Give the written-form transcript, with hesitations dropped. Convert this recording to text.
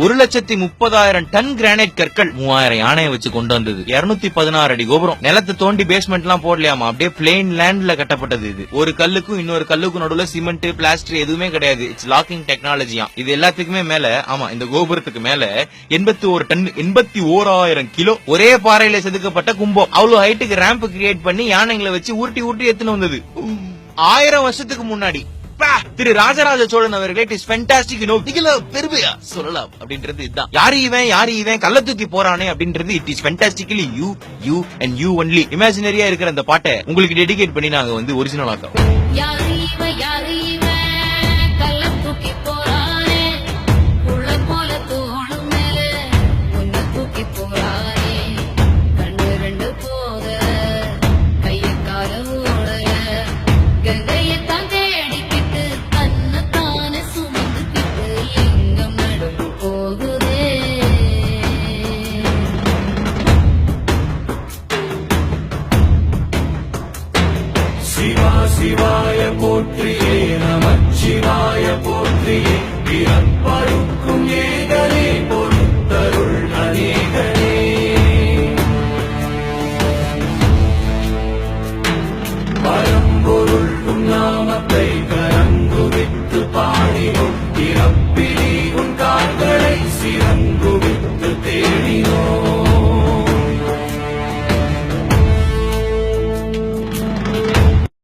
1,30,000 ton granite கற்கள் 3000 யானையை வச்சு கொண்டு வந்தது. 216 அடி கோபுரம். நிலத்தை தோண்டி பேஸ்மெண்ட் எல்லாம் போடலையாமா, அப்படியே பிளெயின் லேண்ட்ல கட்டப்பட்டது. இது ஒரு கல்லுக்கும் இன்னொரு கல்லுக்கும் நடுவுல சிமெண்ட் பிளாஸ்டர் எதுவுமே கிடையாது. இட்ஸ் லாக்கிங் டெக்னாலஜியா. இது எல்லாத்துக்குமே மேல, ஆமா, இந்த கோபுரத்துக்கு மேல 81 டன் 81,000 கிலோ ஒரே பாறையில செதுக்கப்பட்ட கும்பம். அவ்வளவு ஹைட்டுக்கு ரேம்ப் கிரியேட் பண்ணி யானைகளை வச்சு உருட்டி உருட்டி எத்துன்னு வந்தது. 1000 வருஷத்துக்கு முன்னாடி திரு ராஜராஜ சோழன் அவர்களே, இட் இஸ் ஃபேண்டாஸ்டிக். பெருமையா சொல்லலாம் அப்படின்றது இதுதான். யாரு இவன் கள்ள தூக்கி போறானே அப்படின்றது it is fantastically you and you only. இமேஜினரியா இருக்கிற அந்த பாட்டை உங்களுக்கு டெடிகேட் பண்ணி நாங்க ஒரிஜினல் ஆக்கோம். சிவாய போற்றியே, நமச்சிவாய போற்றியே, பிறப்பருக்கும் ஏகலே